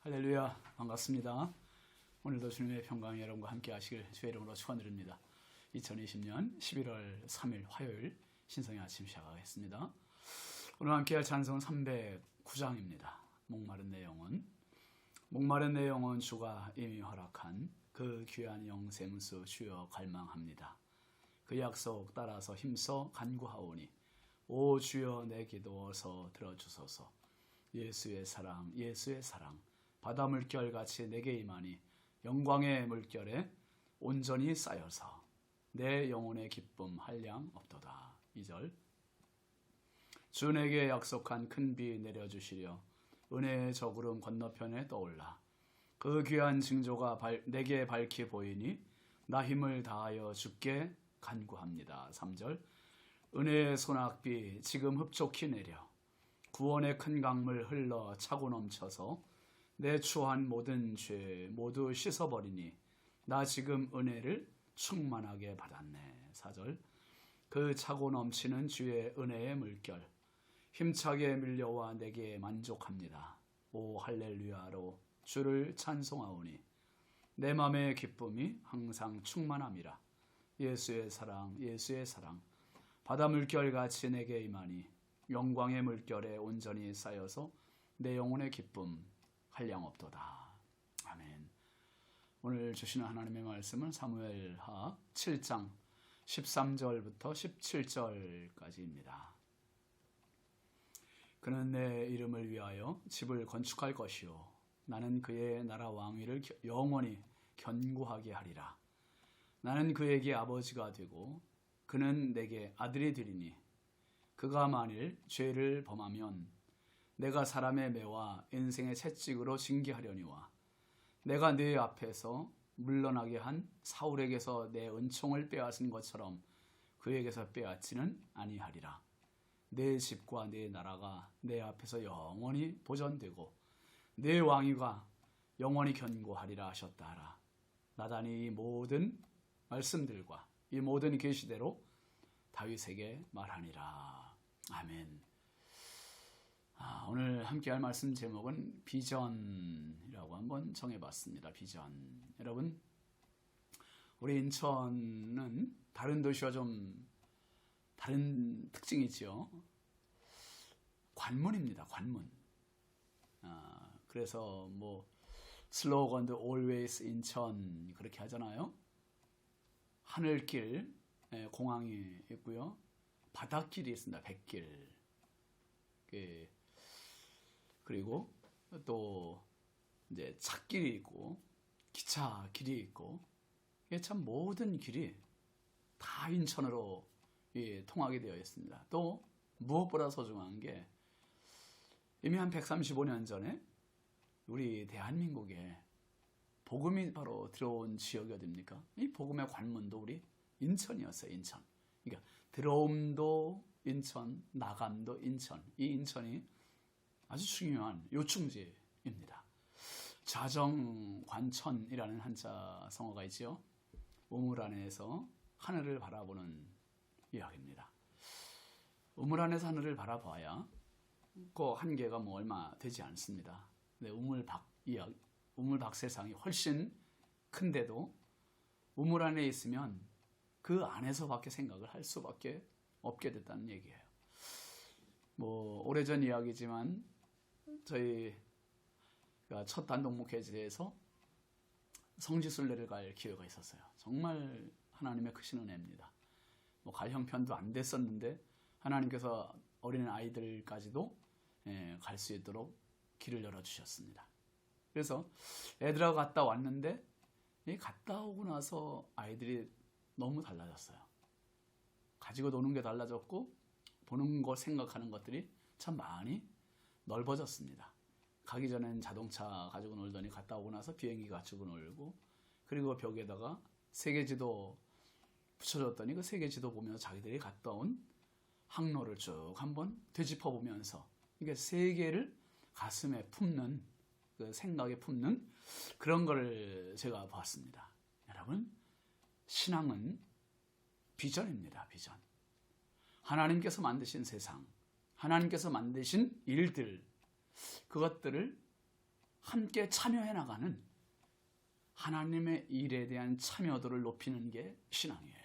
할렐루야, 반갑습니다. 오늘도 주님의 평강이 여러분과 함께 하시길 주의 이름으로 축원드립니다. 2020년 11월 3일 화요일 신성의 아침 시작하겠습니다. 오늘 함께 할 찬송은 309장입니다. 목마른 내 영혼 주가 이미 허락한 그 귀한 영생수 주여 갈망합니다. 그 약속 따라서 힘써 간구하오니 오 주여 내 기도 어서 들어주소서. 예수의 사랑 바다 물결같이 내게 임하니 영광의 물결에 온전히 쌓여서 내 영혼의 기쁨 한량 없도다. 2절 주 내게 약속한 큰 비 내려주시려 은혜의 저구름 건너편에 떠올라 그 귀한 징조가 내게 밝히 보이니 나 힘을 다하여 주께 간구합니다. 3절 은혜의 소낙비 지금 흡족히 내려 구원의 큰 강물 흘러 차고 넘쳐서 내 추한 모든 죄 모두 씻어버리니 나 지금 은혜를 충만하게 받았네. 4절 그 차고 넘치는 주의 은혜의 물결 힘차게 밀려와 내게 만족합니다. 오 할렐루야로 주를 찬송하오니 내 맘의 기쁨이 항상 충만함이라. 예수의 사랑 바다 물결같이 내게 임하니 영광의 물결에 온전히 쌓여서 내 영혼의 기쁨 한량 없도다. 아멘. 오늘 주시는 하나님의 말씀은 사무엘하 7장 13절부터 17절까지입니다. 그는 내 이름을 위하여 집을 건축할 것이요 나는 그의 나라 왕위를 영원히 견고하게 하리라. 나는 그에게 아버지가 되고 그는 내게 아들이 되리니 그가 만일 죄를 범하면 내가 사람의 매와 인생의 채찍으로 징계하려니와 내가 네 앞에서 물러나게 한 사울에게서 내 은총을 빼앗은 것처럼 그에게서 빼앗지는 아니하리라. 내 집과 내 나라가 내 앞에서 영원히 보존되고 내 왕위가 영원히 견고하리라 하셨다 하라. 나단이 이 모든 말씀들과 이 모든 계시대로 다윗에게 말하니라. 아멘. 오늘 함께할 말씀 제목은 비전이라고 한번 정해봤습니다. 비전. 여러분, 우리 인천은 다른 도시와 좀 다른 특징이 있죠. 관문입니다. 관문. 그래서 뭐 슬로건도 Always 인천 그렇게 하잖아요. 하늘길, 공항이 있고요. 바닷길이 있습니다. 백길. 그리고 또 이제 찻길이 있고 기차길이 있고 이게 참 모든 길이 다 인천으로 통하게 되어 있습니다. 또 무엇보다 소중한 게 이미 한 135년 전에 우리 대한민국에 복음이 바로 들어온 지역이 어딥니까? 이 복음의 관문도 우리 인천이었어요. 인천. 그러니까 들어옴도 인천, 나감도 인천. 이 인천이 아주 중요한 요충지입니다. 자정관천이라는 한자 성어가 있죠. 우물 안에서 하늘을 바라보는 이야기입니다. 우물 안에서 하늘을 바라봐야 그 한계가 뭐 얼마 되지 않습니다. 근데 우물 밖 세상이 훨씬 큰데도 우물 안에 있으면 그 안에서밖에 생각을 할 수밖에 없게 됐다는 얘기예요. 뭐 오래전 이야기지만 저희가 첫 단독 목회지에서 성지순례를 갈 기회가 있었어요. 정말 하나님의 크신 은혜입니다. 뭐 갈 형편도 안 됐었는데 하나님께서 어린 아이들까지도 갈 수 있도록 길을 열어주셨습니다. 그래서 애들하고 갔다 왔는데 갔다 오고 나서 아이들이 너무 달라졌어요. 가지고 노는 게 달라졌고 보는 것, 생각하는 것들이 참 많이 넓어졌습니다. 가기 전엔 자동차 가지고 놀더니 갔다 오고 나서 비행기 가지고 놀고 그리고 벽에다가 세계지도 붙여줬더니 그 세계지도 보면서 자기들이 갔다 온 항로를 쭉 한번 되짚어 보면서 이게 세계를 가슴에 품는 그 생각에 품는 그런 거를 제가 봤습니다. 여러분, 신앙은 비전입니다. 비전. 하나님께서 만드신 세상, 하나님께서 만드신 일들, 그것들을 함께 참여해 나가는 하나님의 일에 대한 참여도를 높이는 게 신앙이에요.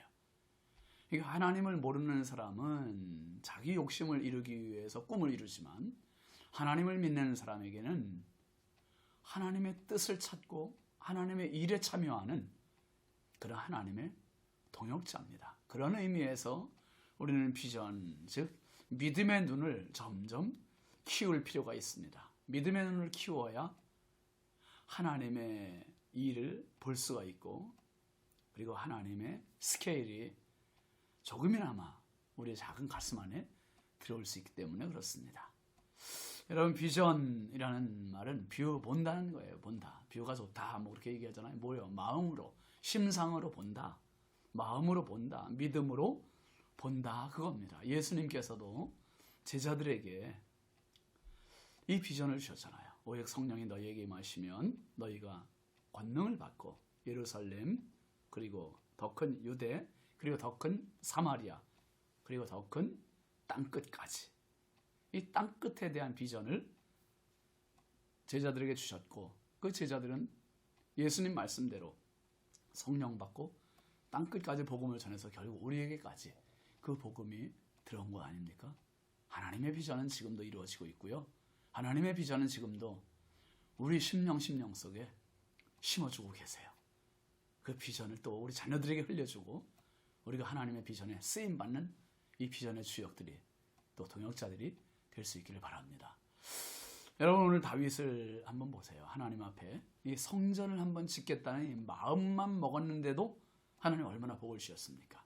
하나님을 모르는 사람은 자기 욕심을 이루기 위해서 꿈을 이루지만 하나님을 믿는 사람에게는 하나님의 뜻을 찾고 하나님의 일에 참여하는 그런 하나님의 동역자입니다. 그런 의미에서 우리는 비전, 즉 믿음의 눈을 점점 키울 필요가 있습니다. 믿음의 눈을 키워야 하나님의 일을 볼 수가 있고 그리고 하나님의 스케일이 조금이나마 우리의 작은 가슴 안에 들어올 수 있기 때문에 그렇습니다. 여러분, 비전이라는 말은 뷰 본다는 거예요. 본다. 뷰가 좋다. 뭐 그렇게 얘기하잖아요. 뭐요? 마음으로, 심상으로 본다. 마음으로 본다. 믿음으로 본다. 그겁니다. 예수님께서도 제자들에게 이 비전을 주셨잖아요. 오직 성령이 너희에게 임하시면 너희가 권능을 받고 예루살렘 그리고 더 큰 유대 그리고 더 큰 사마리아 그리고 더 큰 땅끝까지 이 땅끝에 대한 비전을 제자들에게 주셨고 그 제자들은 예수님 말씀대로 성령 받고 땅끝까지 복음을 전해서 결국 우리에게까지 그 복음이 들어온 거 아닙니까? 하나님의 비전은 지금도 이루어지고 있고요. 하나님의 비전은 지금도 우리 심령 속에 심어주고 계세요. 그 비전을 또 우리 자녀들에게 흘려주고 우리가 하나님의 비전에 쓰임받는 이 비전의 주역들이 또 동역자들이 될 수 있기를 바랍니다. 여러분, 오늘 다윗을 한번 보세요. 하나님 앞에 이 성전을 한번 짓겠다는 이 마음만 먹었는데도 하나님 얼마나 복을 주셨습니까?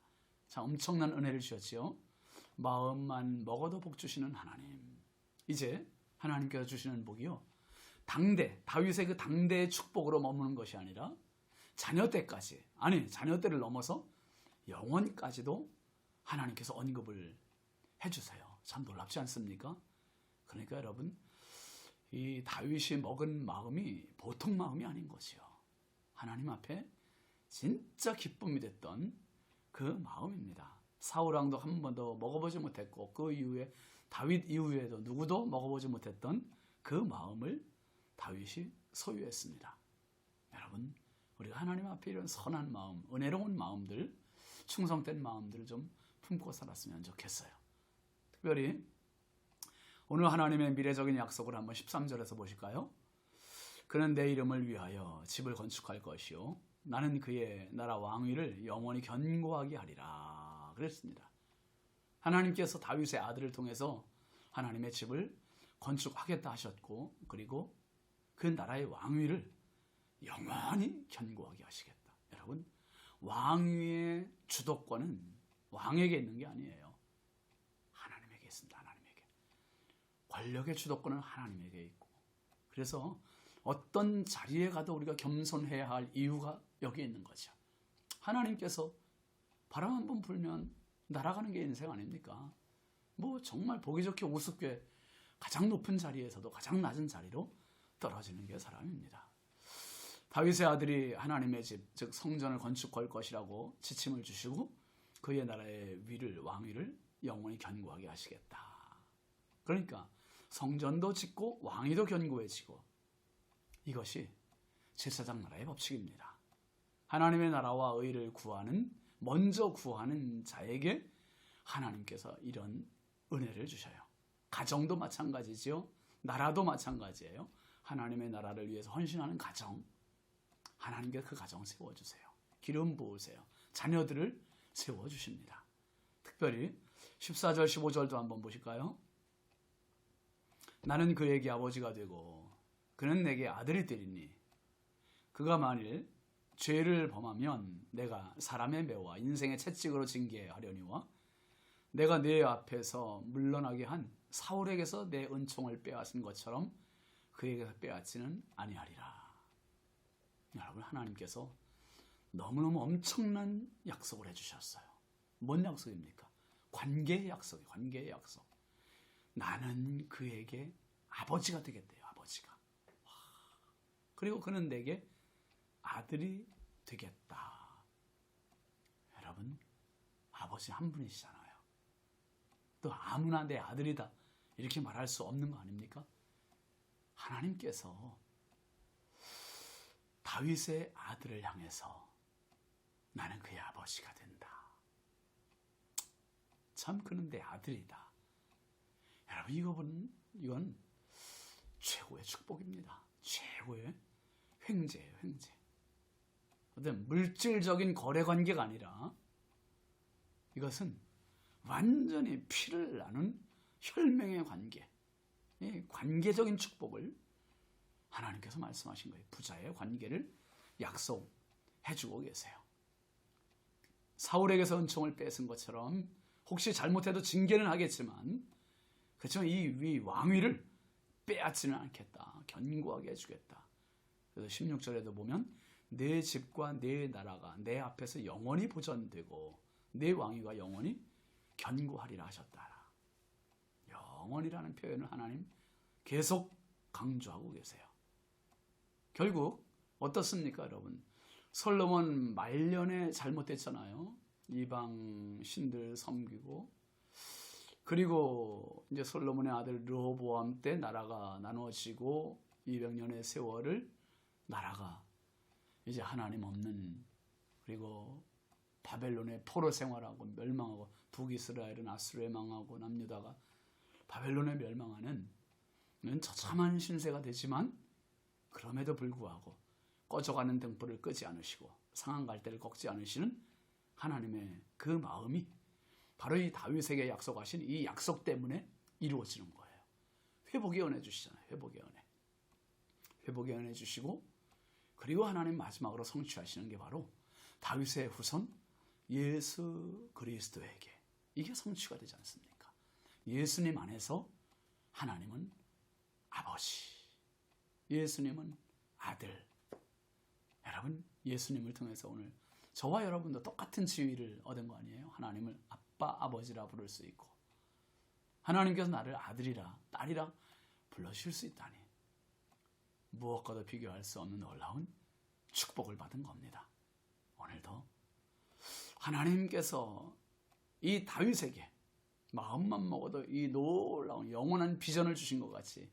자, 엄청난 은혜를 주셨지요. 마음만 먹어도 복 주시는 하나님. 이제 하나님께서 주시는 복이요, 다윗의 그 당대의 축복으로 머무는 것이 아니라 자녀 때까지, 아니 자녀 때를 넘어서 영원까지도 하나님께서 언급을 해주세요. 참 놀랍지 않습니까? 그러니까 여러분, 이 다윗이 먹은 마음이 보통 마음이 아닌 것이요. 하나님 앞에 진짜 기쁨이 됐던 그 마음입니다. 사울왕도 한 번도 먹어보지 못했고 그 이후에 다윗 이후에도 누구도 먹어보지 못했던 그 마음을 다윗이 소유했습니다. 여러분, 우리가 하나님 앞에 이런 선한 마음, 은혜로운 마음들, 충성된 마음들을 좀 품고 살았으면 좋겠어요. 특별히 오늘 하나님의 미래적인 약속을 한번 13절에서 보실까요? 그는 내 이름을 위하여 집을 건축할 것이요 나는 그의 나라 왕위를 영원히 견고하게 하리라 그랬습니다. 하나님께서 다윗의 아들을 통해서 하나님의 집을 건축하겠다 하셨고 그리고 그 나라의 왕위를 영원히 견고하게 하시겠다. 여러분, 왕위의 주도권은 왕에게 있는 게 아니에요. 하나님에게 있습니다. 하나님에게. 권력의 주도권은 하나님에게 있고, 그래서 어떤 자리에 가도 우리가 겸손해야 할 이유가 여기에 있는 거죠. 하나님께서 바람 한 번 불면 날아가는 게 인생 아닙니까? 뭐 정말 보기 좋게 우습게 가장 높은 자리에서도 가장 낮은 자리로 떨어지는 게 사람입니다. 다윗의 아들이 하나님의 집, 즉 성전을 건축할 것이라고 지침을 주시고 그의 나라의 왕위를 영원히 견고하게 하시겠다. 그러니까 성전도 짓고 왕위도 견고해지고, 이것이 제사장 나라의 법칙입니다. 하나님의 나라와 의를 먼저 구하는 자에게 하나님께서 이런 은혜를 주셔요. 가정도 마찬가지죠. 나라도 마찬가지예요. 하나님의 나라를 위해서 헌신하는 가정, 하나님께서 그 가정을 세워주세요. 기름 부으세요. 자녀들을 세워주십니다. 특별히 14절 15절도 한번 보실까요? 나는 그에게 아버지가 되고 그는 내게 아들이 되리니 그가 만일 죄를 범하면 내가 사람의 매와 인생의 채찍으로 징계하려니와 내가 내 앞에서 물러나게 한 사울에게서 내 은총을 빼앗은 것처럼 그에게서 빼앗지는 아니하리라. 여러분, 하나님께서 너무너무 엄청난 약속을 해주셨어요. 뭔 약속입니까? 관계의 약속이에요. 관계의 약속. 나는 그에게 아버지가 되겠대요. 아버지가. 그리고 그는 내게 아들이 되겠다. 여러분, 아버지 한 분이시잖아요. 또 아무나 내 아들이다 이렇게 말할 수 없는 거 아닙니까? 하나님께서 다윗의 아들을 향해서 나는 그의 아버지가 된다. 참 그는 내 아들이다. 여러분 이건 최고의 축복입니다. 최고의 횡재예요. 횡재. 어떤 물질적인 거래 관계가 아니라 이것은 완전히 피를 나눈 혈맹의 관계, 관계적인 축복을 하나님께서 말씀하신 거예요. 부자의 관계를 약속해주고 계세요. 사울에게서 은총을 뺏은 것처럼 혹시 잘못해도 징계는 하겠지만 그렇지만 이 왕위를 빼앗지는 않겠다. 견고하게 해주겠다. 그래서 16절에도 보면 내 집과 내 나라가 내 앞에서 영원히 보존되고 내 왕위가 영원히 견고하리라 하셨다. 영원이라는 표현을 하나님 계속 강조하고 계세요. 결국 어떻습니까, 여러분? 솔로몬 말년에 잘못됐잖아요. 이방 신들 섬기고, 그리고 이제 솔로몬의 아들 르호보암 때 나라가 나눠지고 200년의 세월을 나라가 이제 하나님 없는, 그리고 바벨론의 포로 생활하고 멸망하고, 북이스라엘은 아수르에 망하고 남유다가 바벨론에 멸망하는 처참한 신세가 되지만 그럼에도 불구하고 꺼져가는 등불을 끄지 않으시고 상한 갈대를 꺾지 않으시는 하나님의 그 마음이 바로 이 다윗에게 약속하신 이 약속 때문에 이루어지는 거예요. 회복의 은혜 주시잖아요. 회복의 은혜. 회복의 은혜 주시고, 그리고 하나님 마지막으로 성취하시는 게 바로 다윗의 후손 예수 그리스도에게, 이게 성취가 되지 않습니까? 예수님 안에서 하나님은 아버지, 예수님은 아들. 여러분, 예수님을 통해서 오늘 저와 여러분도 똑같은 지위를 얻은 거 아니에요? 하나님을 아빠, 아버지라 부를 수 있고, 하나님께서 나를 아들이라, 딸이라 불러주실 수 있다니, 무엇과도 비교할 수 없는 놀라운 축복을 받은 겁니다. 오늘도 하나님께서 이 다윗에게 마음만 먹어도 이 놀라운 영원한 비전을 주신 것 같이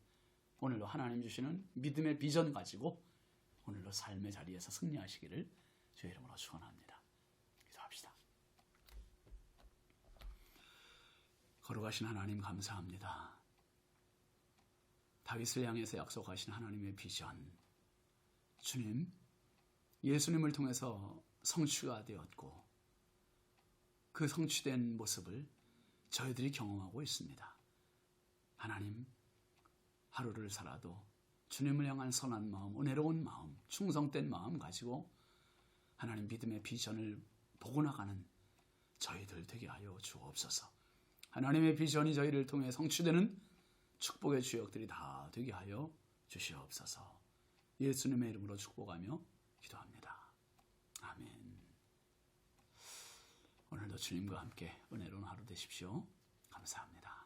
오늘도 하나님 주시는 믿음의 비전 가지고 오늘도 삶의 자리에서 승리하시기를 주의 이름으로 축원합니다. 기도합시다. 걸어가신 하나님 감사합니다. 다윗을 향해서 약속하신 하나님의 비전, 주님, 예수님을 통해서 성취가 되었고 그 성취된 모습을 저희들이 경험하고 있습니다. 하나님, 하루를 살아도 주님을 향한 선한 마음, 은혜로운 마음, 충성된 마음 가지고 하나님 믿음의 비전을 보고 나가는 저희들 되게 하여 주옵소서. 하나님의 비전이 저희를 통해 성취되는 축복의 주역들이 다 되게 하여 주시옵소서. 예수님의 이름으로 축복하며 기도합니다. 아멘. 오늘도 주님과 함께 은혜로운 하루 되십시오. 감사합니다.